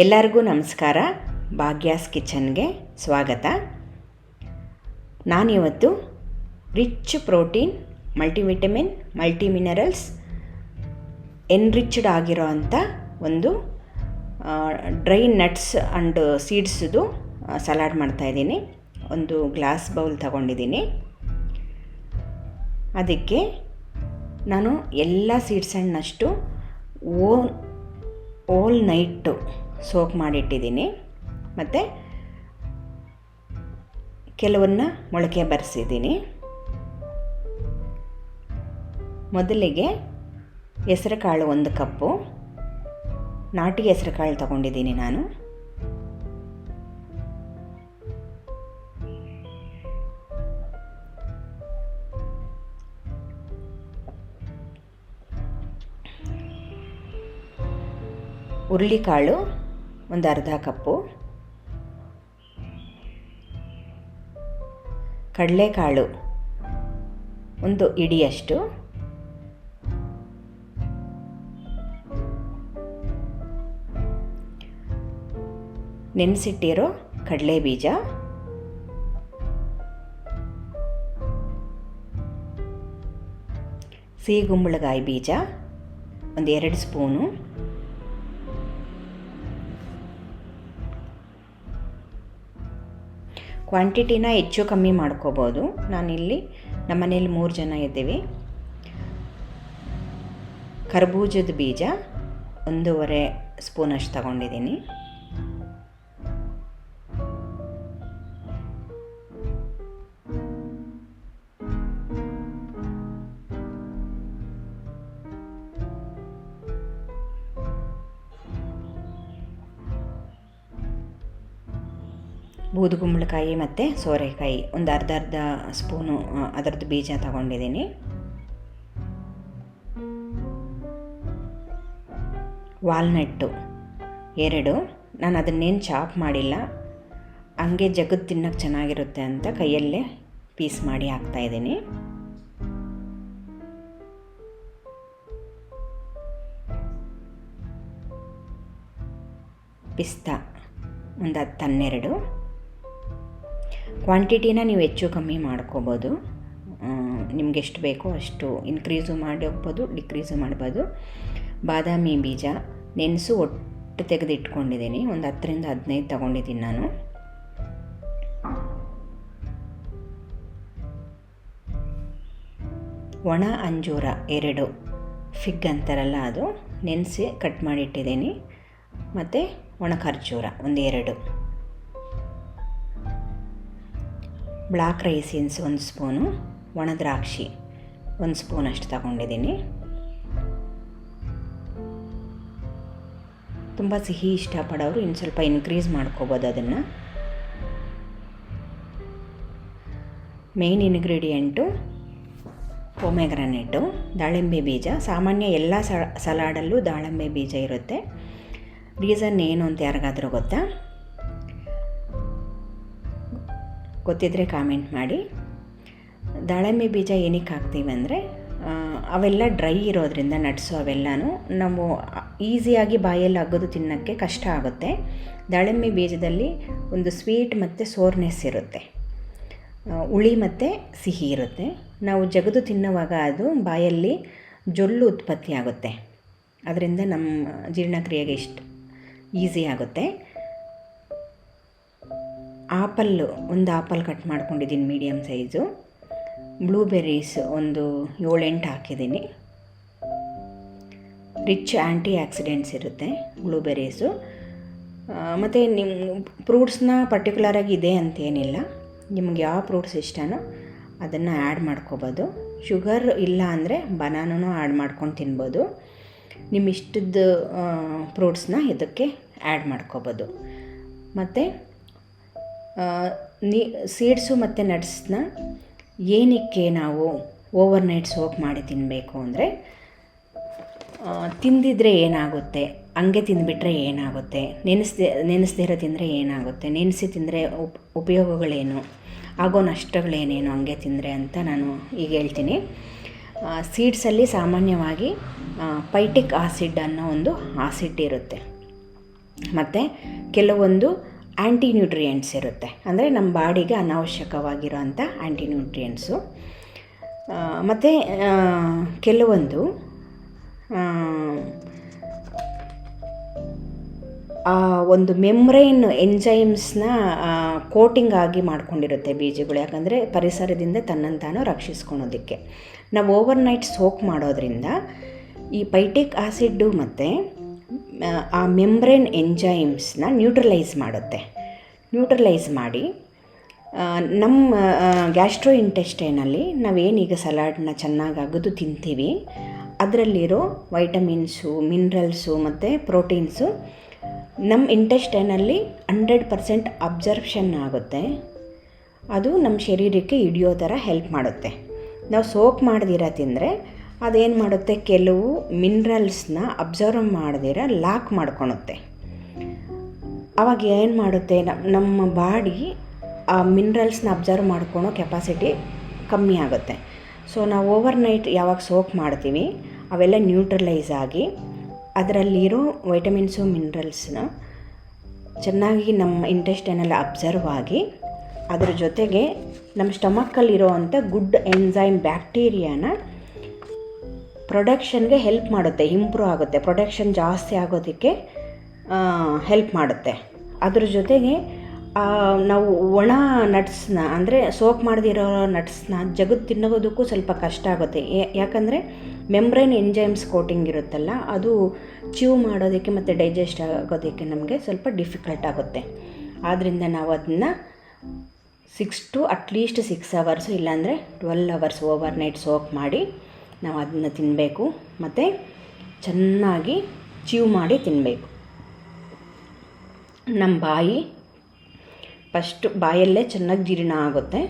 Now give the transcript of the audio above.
ಎಲ್ಲರಿಗೂ ನಮಸ್ಕಾರ. ಭಾಗ್ಯಾಸ್ ಕಿಚನ್ಗೆ ಸ್ವಾಗತ. ನಾನಿವತ್ತು ರಿಚ್ ಪ್ರೋಟೀನ್, ಮಲ್ಟಿವಿಟಮಿನ್, ಮಲ್ಟಿಮಿನರಲ್ಸ್ ಎನ್ರಿಚ್ಡ್ ಆಗಿರೋ ಅಂಥ ಒಂದು ಡ್ರೈ ನಟ್ಸ್ ಆ್ಯಂಡ್ ಸೀಡ್ಸ್ದು ಸಲಾಡ್ ಮಾಡ್ತಾಯಿದ್ದೀನಿ. ಒಂದು ಗ್ಲಾಸ್ ಬೌಲ್ ತಗೊಂಡಿದ್ದೀನಿ. ಅದಕ್ಕೆ ನಾನು ಎಲ್ಲ ಸೀಡ್ಸ್ ಹಣ್ಣಷ್ಟು ಓಲ್ ನೈಟು ಸೋಕ್ ಮಾಡಿಟ್ಟಿದ್ದೀನಿ. ಮತ್ತು ಕೆಲವನ್ನ ಮೊಳಕೆ ಬರೆಸಿದ್ದೀನಿ. ಮೊದಲಿಗೆ ಹೆಸರು ಕಾಳು 1 ಕಪ್ಪು, ನಾಟಿ ಹೆಸರು ಕಾಳು ತಗೊಂಡಿದ್ದೀನಿ ನಾನು. ಹುರುಳಿಕಾಳು 1 ಅರ್ಧ ಕಪ್ಪು, ಕಡಲೆಕಾಳು 1 ಹಿಡಿಯಷ್ಟು, ನೆನೆಸಿಟ್ಟಿರೋ ಕಡಲೆ ಬೀಜ, ಸಿಹಿಗುಂಬಳಕಾಯಿ ಬೀಜ 2 ಸ್ಪೂನು, ಕ್ವಾಂಟಿಟಿನ ಹೆಚ್ಚು ಕಮ್ಮಿ ಮಾಡ್ಕೋಬೋದು. ನಾನಿಲ್ಲಿ ನಮ್ಮನೇಲಿ 3 ಜನ ಇದ್ದೀವಿ. ಕರ್ಬೂಜದ ಬೀಜ 1.5 ಸ್ಪೂನಷ್ಟು ತಗೊಂಡಿದ್ದೀನಿ. ಬೂದುಗುಂಬಳಕಾಯಿ ಮತ್ತು ಸೋರೆಕಾಯಿ 1 ಅರ್ಧ ಸ್ಪೂನು ಅದರದ್ದು ಬೀಜ ತಗೊಂಡಿದ್ದೀನಿ. ವಾಲ್ನಟ್ಟು 2, ನಾನು ಅದನ್ನೇನು ಚಾಪ್ ಮಾಡಿಲ್ಲ, ಹಂಗೆ ಜಗತ್ತು ತಿನ್ನೋಕ್ಕೆ ಚೆನ್ನಾಗಿರುತ್ತೆ ಅಂತ ಕೈಯಲ್ಲೇ ಪೀಸ್ ಮಾಡಿ ಹಾಕ್ತಾಯಿದ್ದೀನಿ. ಪಿಸ್ತಾ 10-12. ಕ್ವಾಂಟಿಟಿನ ನೀವು ಹೆಚ್ಚು ಕಮ್ಮಿ ಮಾಡ್ಕೋಬೋದು. ನಿಮ್ಗೆ ಎಷ್ಟು ಬೇಕೋ ಅಷ್ಟು ಇನ್ಕ್ರೀಸು ಮಾಡಿ ಹೋಗ್ಬೋದು, ಡಿಕ್ರೀಸು ಮಾಡ್ಬೋದು. ಬಾದಾಮಿ ಬೀಜ ನೆನೆಸು ಒಟ್ಟು ತೆಗೆದಿಟ್ಕೊಂಡಿದ್ದೀನಿ. 10-15 ತಗೊಂಡಿದ್ದೀನಿ ನಾನು. ಒಣ ಅಂಜೂರ 2, ಫಿಗ್ ಅಂತಾರಲ್ಲ ಅದು, ನೆನೆಸಿ ಕಟ್ ಮಾಡಿಟ್ಟಿದ್ದೀನಿ. ಮತ್ತು ಒಣ ಖರ್ಜೂರ 1-2, ಬ್ಲ್ಯಾಕ್ ರೈಸಿನ್ಸ್ 1 ಸ್ಪೂನು, ಒಣ ದ್ರಾಕ್ಷಿ 1 ಸ್ಪೂನಷ್ಟು ತಗೊಂಡಿದ್ದೀನಿ. ತುಂಬ ಸಿಹಿ ಇಷ್ಟಪಡೋರು ಇನ್ನು ಸ್ವಲ್ಪ ಇನ್ಕ್ರೀಸ್ ಮಾಡ್ಕೋಬೋದು ಅದನ್ನು. ಮೇಯ್ನ್ ಇಂಗ್ರೀಡಿಯೆಂಟು ಪೊಮೆಗ್ರಾನೇಟು, ದಾಳಿಂಬೆ ಬೀಜ. ಸಾಮಾನ್ಯ ಎಲ್ಲ ಸಲಾಡಲ್ಲೂ ದಾಳಿಂಬೆ ಬೀಜ ಇರುತ್ತೆ. ರೀಸನ್ ಏನು ಅಂತ ಯಾರಿಗಾದರೂ ಗೊತ್ತಾ? ಗೊತ್ತಿದ್ದರೆ ಕಾಮೆಂಟ್ ಮಾಡಿ. ದಾಳಿಂಬೆ ಬೀಜ ಏನಕ್ಕೆ ಹಾಕ್ತೀವಿ ಅಂದರೆ ಅವೆಲ್ಲ ಡ್ರೈ ಇರೋದ್ರಿಂದ ನಟ್ಸು ಅವೆಲ್ಲನೂ ನಾವು ಈಸಿಯಾಗಿ ಬಾಯಲ್ಲಿ ಅಗೆದು ತಿನ್ನೋಕ್ಕೆ ಕಷ್ಟ ಆಗುತ್ತೆ. ದಾಳಿಂಬೆ ಬೀಜದಲ್ಲಿ ಒಂದು ಸ್ವೀಟ್ ಮತ್ತು ಸೋರ್ನೆಸ್ ಇರುತ್ತೆ, ಹುಳಿ ಮತ್ತು ಸಿಹಿ ಇರುತ್ತೆ. ನಾವು ಜಗದು ತಿನ್ನುವಾಗ ಅದು ಬಾಯಲ್ಲಿ ಜೊಲ್ಲು ಉತ್ಪತ್ತಿ ಆಗುತ್ತೆ. ಅದರಿಂದ ನಮ್ಮ ಜೀರ್ಣಕ್ರಿಯೆಗೆ ಈಸಿ ಆಗುತ್ತೆ. ಒಂದು ಆಪಲ್ ಕಟ್ ಮಾಡ್ಕೊಂಡಿದ್ದೀನಿ ಮೀಡಿಯಮ್ ಸೈಜು. ಬ್ಲೂಬೆರೀಸ್ 7-8 ಹಾಕಿದ್ದೀನಿ. ರಿಚ್ ಆ್ಯಂಟಿ ಆಕ್ಸಿಡೆಂಟ್ಸ್ ಇರುತ್ತೆ ಬ್ಲೂಬೆರೀಸು. ಮತ್ತು ನಿಮ್ಮ ಫ್ರೂಟ್ಸ್ನ ಪರ್ಟಿಕ್ಯುಲರಾಗಿ ಇದೆ ಅಂತೇನಿಲ್ಲ, ನಿಮ್ಗೆ ಯಾವ ಫ್ರೂಟ್ಸ್ ಇಷ್ಟನೋ ಅದನ್ನು ಆ್ಯಡ್ ಮಾಡ್ಕೋಬೋದು. ಶುಗರ್ ಇಲ್ಲ ಅಂದರೆ ಬನಾನೂ ಆ್ಯಡ್ ಮಾಡ್ಕೊಂಡು ತಿನ್ಬೋದು. ನಿಮ್ಮ ಇಷ್ಟದ ಫ್ರೂಟ್ಸ್ನ ಇದಕ್ಕೆ ಆ್ಯಡ್ ಮಾಡ್ಕೋಬೋದು. ಮತ್ತು ಸೀಡ್ಸು ಮತ್ತು ನಟ್ಸ್ನ ಏನಕ್ಕೆ ನಾವು ಓವರ್ನೈಟ್ ಸೋಕ್ ಮಾಡಿ ತಿನ್ನಬೇಕು ಅಂದರೆ, ತಿಂದಿದ್ರೆ ಏನಾಗುತ್ತೆ, ಹಂಗೆ ತಿಂದುಬಿಟ್ರೆ ಏನಾಗುತ್ತೆ, ನೆನೆಸ್ದಿರೋ ತಿಂದರೆ ಏನಾಗುತ್ತೆ, ನೆನೆಸಿ ತಿಂದರೆ ಉಪಯೋಗಗಳೇನು, ಆಗೋ ನಷ್ಟಗಳೇನೇನು ಹಂಗೆ ತಿಂದರೆ ಅಂತ ನಾನು ಈಗ ಹೇಳ್ತೀನಿ. ಸೀಡ್ಸಲ್ಲಿ ಸಾಮಾನ್ಯವಾಗಿ ಪೈಟಿಕ್ ಆಸಿಡ್ ಅನ್ನೋ ಒಂದು ಆಸಿಡ್ ಇರುತ್ತೆ. ಮತ್ತು ಕೆಲವೊಂದು ಆ್ಯಂಟಿ ನ್ಯೂಟ್ರಿಯೆಂಟ್ಸ್ ಇರುತ್ತೆ, ಅಂದರೆ ನಮ್ಮ ಬಾಡಿಗೆ ಅನಾವಶ್ಯಕವಾಗಿರೋಂಥ ಆ್ಯಂಟಿ ನ್ಯೂಟ್ರಿಯೆಂಟ್ಸು. ಮತ್ತು ಕೆಲವೊಂದು ಒಂದು ಮೆಮ್ರೈನ್ ಎಂಜೈಮ್ಸ್ನ ಕೋಟಿಂಗ್ ಆಗಿ ಮಾಡ್ಕೊಂಡಿರುತ್ತೆ ಬೀಜಗಳು, ಯಾಕಂದರೆ ಪರಿಸರದಿಂದ ತನ್ನನ್ನು ತಾನು ರಕ್ಷಿಸ್ಕೊಳೋದಕ್ಕೆ. ನಾವು ಓವರ್ನೈಟ್ ಸೋಕ್ ಮಾಡೋದ್ರಿಂದ ಈ ಪೈಟಿಕ್ ಆ್ಯಸಿಡ್ಡು ಮತ್ತು ಆ ಮೆಮ್ಬ್ರೇನ್ ಎಂಜೈಮ್ಸ್ನ ನ್ಯೂಟ್ರಲೈಸ್ ಮಾಡಿ ನಮ್ಮ ಗ್ಯಾಸ್ಟ್ರೋ ಇಂಟೆಸ್ಟೈನಲ್ಲಿ ನಾವೇನೀಗ ಸಲಾಡ್ನ ಚೆನ್ನಾಗಿ ಅಗೆದು ತಿಂತೀವಿ, ಅದರಲ್ಲಿರೋ ವೈಟಮಿನ್ಸು, ಮಿನರಲ್ಸು ಮತ್ತು ಪ್ರೋಟೀನ್ಸು ನಮ್ಮ ಇಂಟೆಸ್ಟೈನಲ್ಲಿ 100% ಅಬ್ಸರ್ಪ್ಷನ್ ಆಗುತ್ತೆ. ಅದು ನಮ್ಮ ಶರೀರಕ್ಕೆ ಹಿಡಿಯೋ ಥರ ಹೆಲ್ಪ್ ಮಾಡುತ್ತೆ. ನಾವು ಸೋಕ್ ಮಾಡ್ದಿರ ತಿಂದರೆ ಅದೇನು ಮಾಡುತ್ತೆ, ಕೆಲವು ಮಿನರಲ್ಸ್ನ ಅಬ್ಸರ್ವ್ ಮಾಡ್ದಿರ ಲಾಕ್ ಮಾಡ್ಕೊಳುತ್ತೆ. ಆವಾಗ ಏನು ಮಾಡುತ್ತೆ, ನಮ್ಮ ಬಾಡಿ ಆ ಮಿನರಲ್ಸ್ನ ಅಬ್ಸರ್ವ್ ಮಾಡ್ಕೊಳೋ ಕೆಪಾಸಿಟಿ ಕಮ್ಮಿ ಆಗುತ್ತೆ. ಸೊ ನಾವು ಓವರ್ನೈಟ್ ಯಾವಾಗ ಸೋಕ್ ಮಾಡ್ತೀವಿ ಅವೆಲ್ಲ ನ್ಯೂಟ್ರಲೈಸ್ ಆಗಿ ಅದರಲ್ಲಿರೋ ವೈಟಮಿನ್ಸು ಮಿನರಲ್ಸ್ನ ಚೆನ್ನಾಗಿ ನಮ್ಮ ಇಂಟೆಸ್ಟೈನಲ್ಲಿ ಅಬ್ಸರ್ವ್ ಆಗಿ ಅದ್ರ ಜೊತೆಗೆ ನಮ್ಮ ಸ್ಟಮಕ್ಕಲ್ಲಿರೋ ಅಂಥ ಗುಡ್ ಎಂಜೈಮ್ ಬ್ಯಾಕ್ಟೀರಿಯಾನ ಪ್ರೊಡಕ್ಷನ್ಗೆ ಹೆಲ್ಪ್ ಮಾಡುತ್ತೆ, ಇಂಪ್ರೂವ್ ಆಗುತ್ತೆ, ಪ್ರೊಡಕ್ಷನ್ ಜಾಸ್ತಿ ಆಗೋದಕ್ಕೆ ಹೆಲ್ಪ್ ಮಾಡುತ್ತೆ. ಅದ್ರ ಜೊತೆಗೆ ನಾವು ಒಣ ನಟ್ಸ್ನ, ಅಂದರೆ ಸೋಕ್ ಮಾಡದಿರೋ ನಟ್ಸ್ನ ಜಗತ್ತು ತಿನ್ನೋದಕ್ಕೂ ಸ್ವಲ್ಪ ಕಷ್ಟ ಆಗುತ್ತೆ. ಯಾಕಂದರೆ ಮೆಮ್ಬ್ರೇನ್ ಎಂಜೈಮ್ಸ್ ಕೋಟಿಂಗ್ ಇರುತ್ತಲ್ಲ, ಅದು ಚ್ಯೂ ಮಾಡೋದಕ್ಕೆ ಮತ್ತು ಡೈಜೆಸ್ಟ್ ಆಗೋದಕ್ಕೆ ನಮಗೆ ಸ್ವಲ್ಪ ಡಿಫಿಕಲ್ಟ್ ಆಗುತ್ತೆ. ಆದ್ದರಿಂದ ನಾವು ಅದನ್ನು 6 ಅವರ್ಸು ಇಲ್ಲಾಂದರೆ 12 ಅವರ್ಸ್ ಓವರ್ನೈಟ್ ಸೋಕ್ ಮಾಡಿ ನಾವು ಅದನ್ನು ತಿನ್ನಬೇಕು. ಮತ್ತು ಚೆನ್ನಾಗಿ ಚ್ಯೂ ಮಾಡಿ ತಿನ್ನಬೇಕು. ನಮ್ಮ ಬಾಯಿ ಫಸ್ಟು ಬಾಯಲ್ಲೇ ಚೆನ್ನಾಗಿ ಜೀರ್ಣ ಆಗುತ್ತೆ.